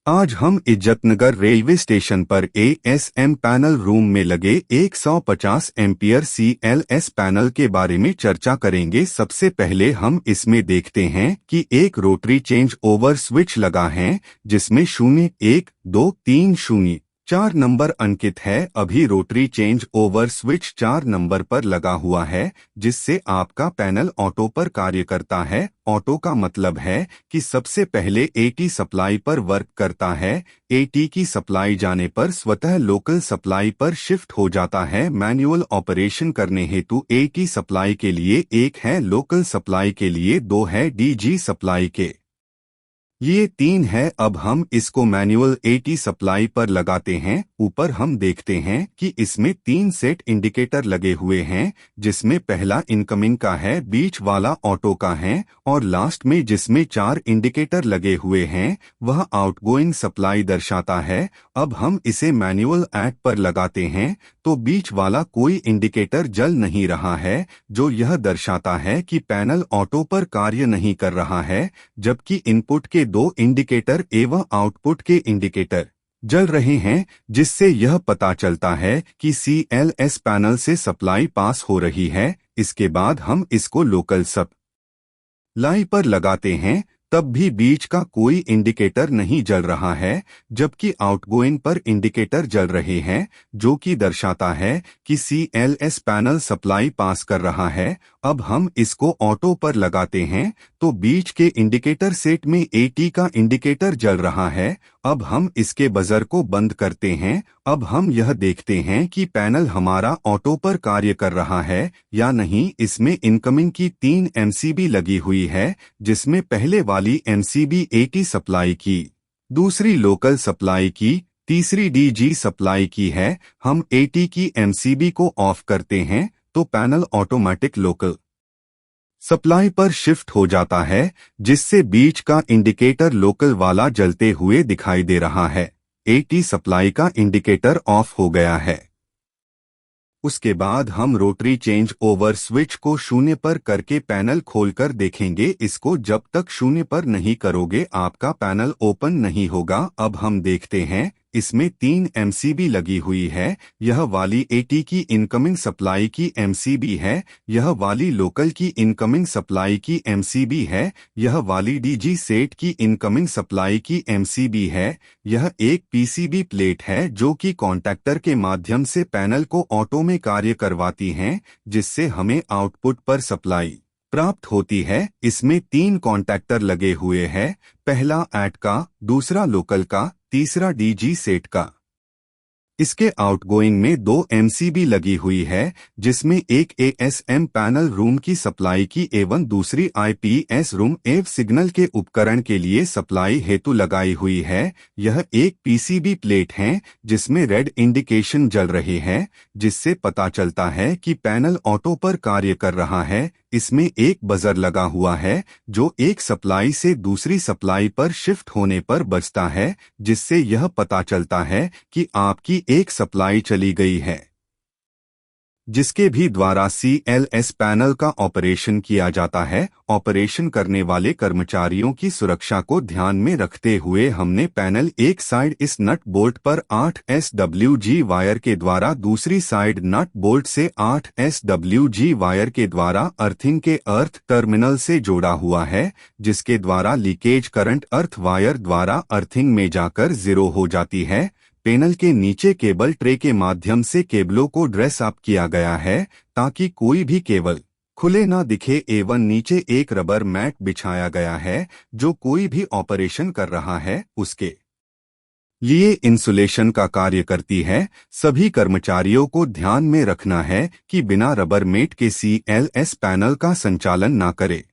आज हम Izzatnagar railway station पर एएसएम पैनल रूम में लगे 150 एम्पियर सीएलएस पैनल के बारे में चर्चा करेंगे। सबसे पहले हम इसमें देखते हैं कि एक रोटरी चेंज ओवर स्विच लगा है जिसमें 0 1 2 3 0 4 नंबर अंकित है। अभी rotary change over switch 4 number पर लगा हुआ है जिससे आपका पैनल ऑटो पर कार्य करता है। ऑटो का मतलब है कि सबसे पहले एटी सप्लाई पर वर्क करता है। एटी की सप्लाई जाने पर स्वतः लोकल सप्लाई पर शिफ्ट हो जाता है। मैनुअल ऑपरेशन करने हेतु एटी सप्लाई के लिए 1 है, लोकल सप्लाई के लिए 2 है, डीजी सप्लाई के ये 3 है। अब हम इसको मैनुअल एटी सप्लाई पर लगाते हैं। ऊपर हम देखते हैं कि इसमें 3 सेट इंडिकेटर लगे हुए हैं जिसमें पहला इनकमिंग का है, बीच वाला ऑटो का है और लास्ट में जिसमें 4 इंडिकेटर लगे हुए हैं वह आउटगोइंग सप्लाई दर्शाता है। अब हम इसे मैनुअल ऐट पर लगाते हैं तो बीच वाला कोई इंडिकेटर जल नहीं रहा है जो यह दर्शाता है कि पैनल ऑटो पर कार्य नहीं कर रहा है, जबकि इनपुट के 2 इंडिकेटर एवं आउटपुट के इंडिकेटर जल रहे हैं जिससे यह पता चलता है कि सीएलएस पैनल से सप्लाई पास हो रही है। इसके बाद हम इसको लोकल सप्लाई पर लगाते हैं तब भी बीच का कोई इंडिकेटर नहीं जल रहा है, जबकि आउटगोइंग पर इंडिकेटर जल रहे हैं जो कि दर्शाता है कि सीएलएस पैनल सप्लाई पास कर रहा है। अब हम इसको ऑटो पर लगाते हैं तो बीच के इंडिकेटर सेट में एटी का इंडिकेटर जल रहा है। अब हम इसके बजर को बंद करते हैं। अब हम यह देखते हैं कि पैनल हमारा ऑटो पर कार्य कर रहा है या नहीं। इसमें इनकमिंग की 3 एमसीबी लगी हुई है जिसमें पहले वाली एमसीबी एटी सप्लाई की, दूसरी लोकल सप्लाई की, तीसरी डीजी सप्लाई की है। हम एटी की एमसीबी को ऑफ करते हैं तो पैनल ऑटोमेटिक लोकल सप्लाई पर शिफ्ट हो जाता है जिससे बीच का इंडिकेटर लोकल वाला जलते हुए दिखाई दे रहा है। एटी सप्लाई का इंडिकेटर ऑफ हो गया है। उसके बाद हम रोटरी चेंज ओवर स्विच को 0 पर करके पैनल खोलकर देखेंगे। इसको जब तक 0 पर नहीं करोगे आपका पैनल ओपन नहीं होगा। अब हम देखते हैं इसमें 3 एमसीबी लगी हुई है। यह वाली एटी की इनकमिंग सप्लाई की एमसीबी है, यह वाली लोकल की इनकमिंग सप्लाई की एमसीबी है, यह वाली डीजी सेट की इनकमिंग सप्लाई की एमसीबी है। यह एक पीसीबी प्लेट है जो कि कॉन्टैक्टर के माध्यम से पैनल को ऑटो में कार्य करवाती हैं जिससे हमें आउटपुट पर सप्लाई प्राप्त होती है। इसमें 3 कॉन्टैक्टर लगे हुए हैं, पहला ऐट का, दूसरा लोकल का, तीसरा डीजी सेट का। इसके आउटगोइंग में 2 एमसीबी लगी हुई है जिसमें एक एएसएम पैनल रूम की सप्लाई की एवं दूसरी आईपीएस रूम एव सिग्नल के उपकरण के लिए सप्लाई हेतु लगाई हुई है। यह एक पीसीबी प्लेट है जिसमें रेड इंडिकेशन जल रहे हैं जिससे पता चलता है कि पैनल ऑटो पर कार्य कर रहा है। इसमें एक बजर लगा हुआ है जो एक सप्लाई से दूसरी सप्लाई पर शिफ्ट होने पर बजता है जिससे यह पता चलता है कि आपकी एक सप्लाई चली गई है, जिसके भी द्वारा सीएलएस पैनल का ऑपरेशन किया जाता है। ऑपरेशन करने वाले कर्मचारियों की सुरक्षा को ध्यान में रखते हुए हमने पैनल एक साइड इस नट बोल्ट पर 8 SWG वायर के द्वारा, दूसरी साइड नट बोल्ट से 8 SWG वायर के द्वारा अर्थिंग के अर्थ टर्मिनल से जोड़ा हुआ है जिसके द्वारा लीकेज करंट अर्थ वायर द्वारा अर्थिंग में जाकर 0 हो जाती है। पैनल के नीचे केबल ट्रे के माध्यम से केबलों को ड्रेस अप किया गया है ताकि कोई भी केबल खुले ना दिखे एवं नीचे एक रबर मैट बिछाया गया है जो कोई भी ऑपरेशन कर रहा है उसके लिए इंसुलेशन का कार्य करती है। सभी कर्मचारियों को ध्यान में रखना है कि बिना रबर मैट के सीएलएस पैनल का संचालन ना करे।